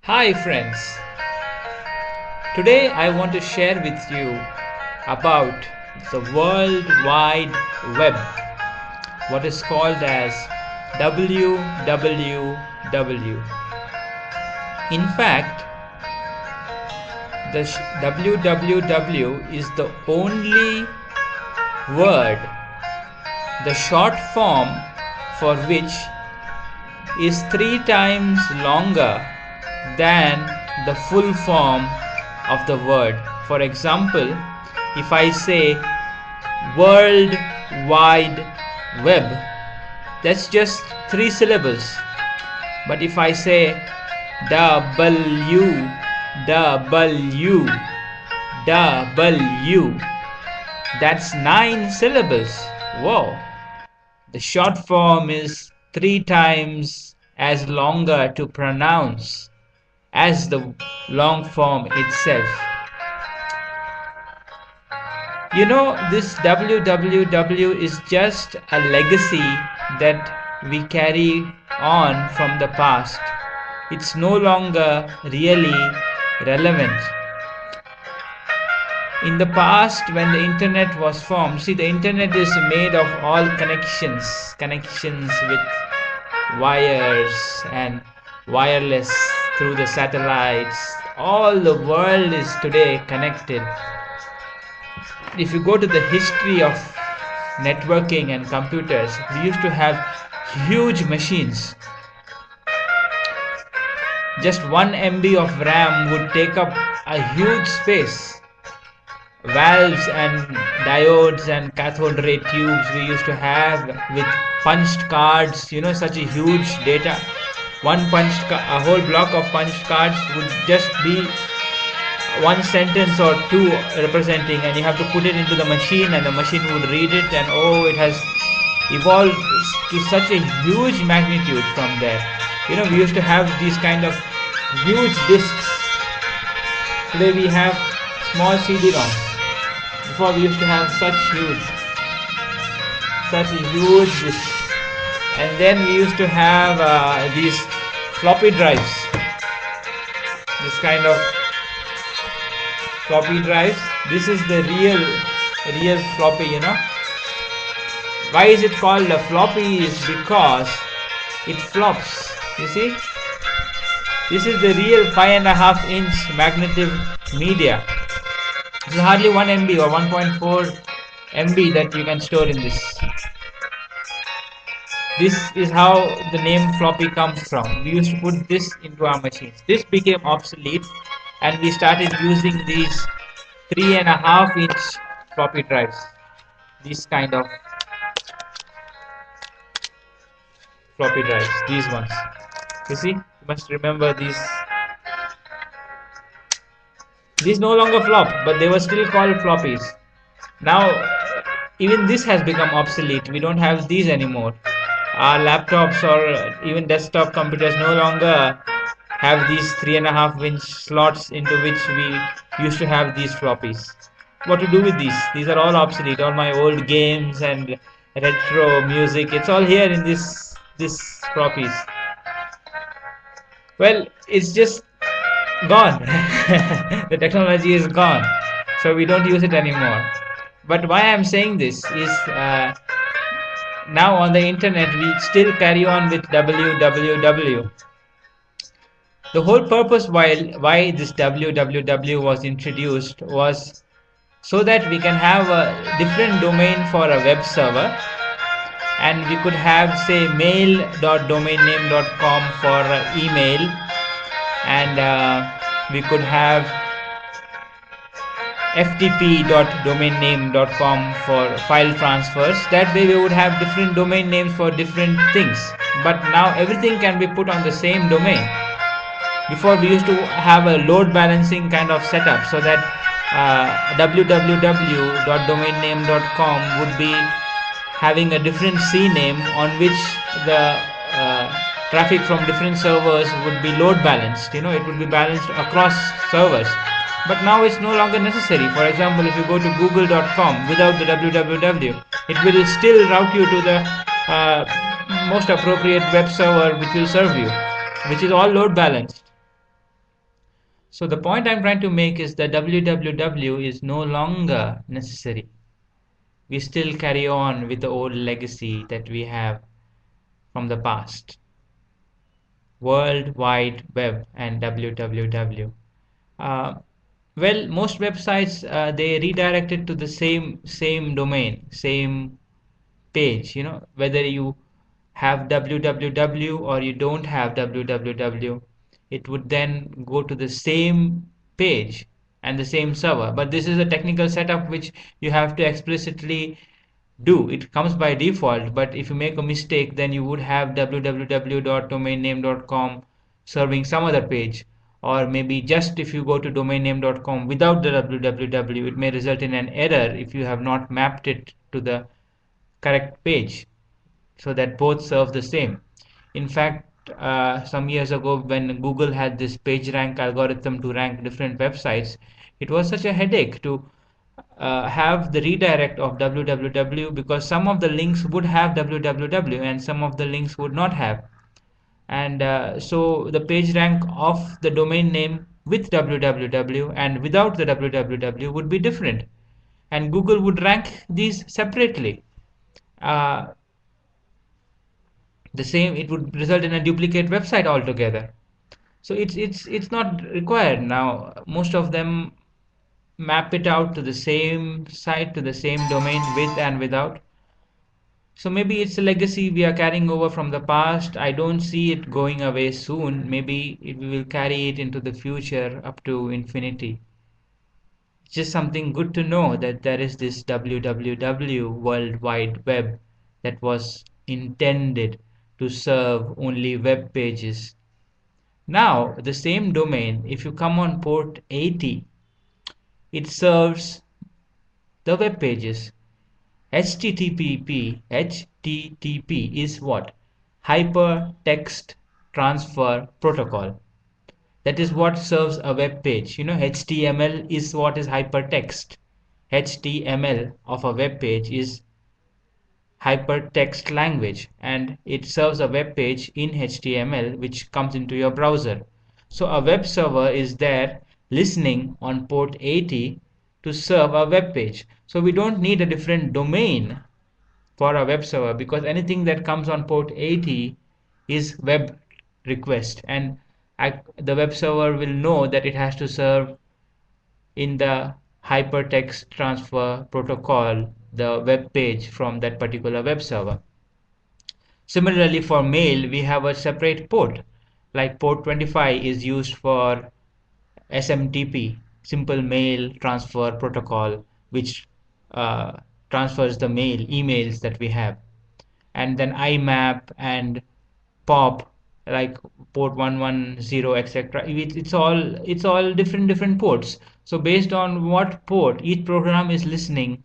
Hi friends, today I want to share with you about the World Wide Web, what is called as WWW. In fact, the WWW is the only word, the short form for which is 3 times longer than the full form of the word. For example, if I say World Wide Web, that's just 3 syllables. But if I say W, W, W, that's 9 syllables. Whoa! The short form is 3 times as longer to pronounce as the long form itself. You know, this WWW is just a legacy that we carry on from the past. It's no longer really relevant. In the past, when the internet was formed, see, the internet is made of all connections with wires and wireless through the satellites. All the world is today connected. If you go to the history of networking and computers, we used to have huge machines. Just 1 MB of RAM would take up a huge space. Valves and diodes and cathode ray tubes we used to have with punched cards, such a huge data. A whole block of punched cards would just be one sentence or two representing, and you have to put it into the machine and the machine would read it, and it has evolved to such a huge magnitude from there. We used to have these kind of huge discs. Today we have small CD-ROMs. Before we used to have such a huge disc. And then we used to have these floppy drives. This kind of floppy drives. This is the real floppy, Why is it called a floppy? Is because it flops. You see? This is the real 5.5-inch magnetic media. This is hardly 1 MB or 1.4 MB that you can store in this. This is how the name floppy comes from. We used to put this into our machines. This became obsolete and we started using these 3.5-inch floppy drives. These kind of floppy drives. These ones. You see? You must remember these. These no longer flop, but they were still called floppies. Now, even this has become obsolete. We don't have these anymore. Our laptops or even desktop computers no longer have these 3.5-inch slots into which we used to have these floppies. What to do with these? These are all obsolete. All my old games and retro music, it's all here in this floppies. Well, it's just gone. The technology is gone, so we don't use it anymore. But why I'm saying this is now on the internet we still carry on with WWW. The whole purpose why this WWW was introduced was so that we can have a different domain for a web server, and we could have, say, mail.domainname.com for email, and we could have ftp.domainname.com for file transfers. That way we would have different domain names for different things. But now everything can be put on the same domain. Before we used to have a load balancing kind of setup so that www.domainname.com would be having a different CNAME on which the traffic from different servers would be load balanced. It would be balanced across servers. But now it's no longer necessary. For example, if you go to google.com without the www, it will still route you to the most appropriate web server which will serve you, which is all load balanced. So the point I'm trying to make is that www is no longer necessary. We still carry on with the old legacy that we have from the past. World Wide Web and www. Uh, well, most websites they redirect it to the same domain, same page. Whether you have www or you don't have www, it would then go to the same page and the same server. But this is a technical setup which you have to explicitly do. It comes by default, but if you make a mistake, then you would have www.domainname.com serving some other page. Or maybe just if you go to domainname.com without the www, it may result in an error if you have not mapped it to the correct page so that both serve the same. In fact, some years ago, when Google had this PageRank algorithm to rank different websites, it was such a headache to have the redirect of www, because some of the links would have www and some of the links would not have. And so the page rank of the domain name with www and without the www would be different. And Google would rank these separately. Uh, the same, it would result in a duplicate website altogether. So it's not required now. Most of them map it out to the same site, to the same domain, with and without. So maybe it's a legacy we are carrying over from the past. I don't see it going away soon. Maybe we will carry it into the future up to infinity. Just something good to know that there is this www, World Wide Web, that was intended to serve only web pages. Now, the same domain, if you come on port 80, it serves the web pages. HTTP is what? Hypertext Transfer Protocol. That is what serves a web page. HTML is what is hypertext. HTML of a web page is hypertext language, and it serves a web page in HTML which comes into your browser. So a web server is there listening on port 80 to serve a web page. So we don't need a different domain for a web server, because anything that comes on port 80 is web request, and the web server will know that it has to serve in the hypertext transfer protocol the web page from that particular web server. Similarly, for mail, we have a separate port. Like port 25 is used for SMTP, Simple Mail Transfer Protocol, which uh, transfers the emails that we have. And then IMAP and POP, like port 110, etc. It's all different ports. So based on what port each program is listening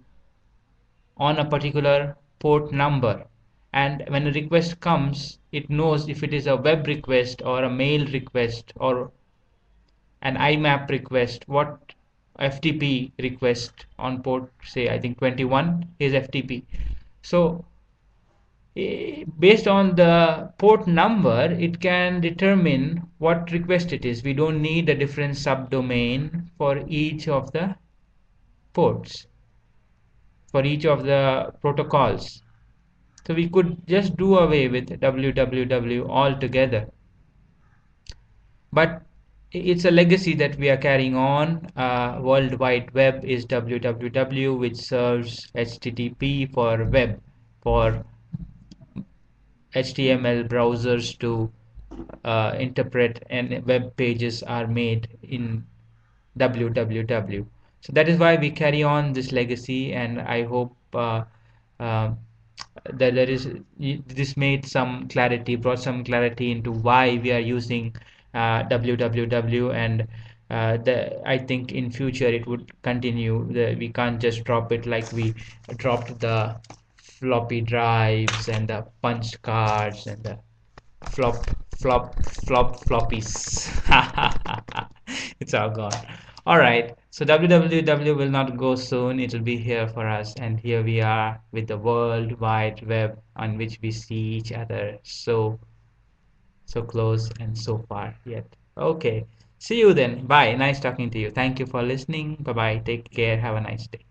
on a particular port number, and when a request comes, it knows if it is a web request or a mail request or an IMAP request, what FTP request on port, say I think 21 is FTP. So based on the port number, it can determine what request it is. We don't need a different subdomain for each of the ports, for each of the protocols. So we could just do away with www altogether. But it's a legacy that we are carrying on. World Wide Web is www, which serves HTTP for web, for HTML browsers to interpret, and web pages are made in www. So that is why we carry on this legacy, and I hope uh, that this made some clarity, brought some clarity into why we are using www, and I think in future it would continue. We can't just drop it like we dropped the floppy drives and the punch cards and the flop floppies. It's all gone. All right, so www will not go soon. It will be here for us, and here we are with the World Wide Web, on which we see each other so close and so far yet. Okay, See you then. Bye. Nice talking to you. Thank you for listening. Bye bye. Take care. Have a nice day.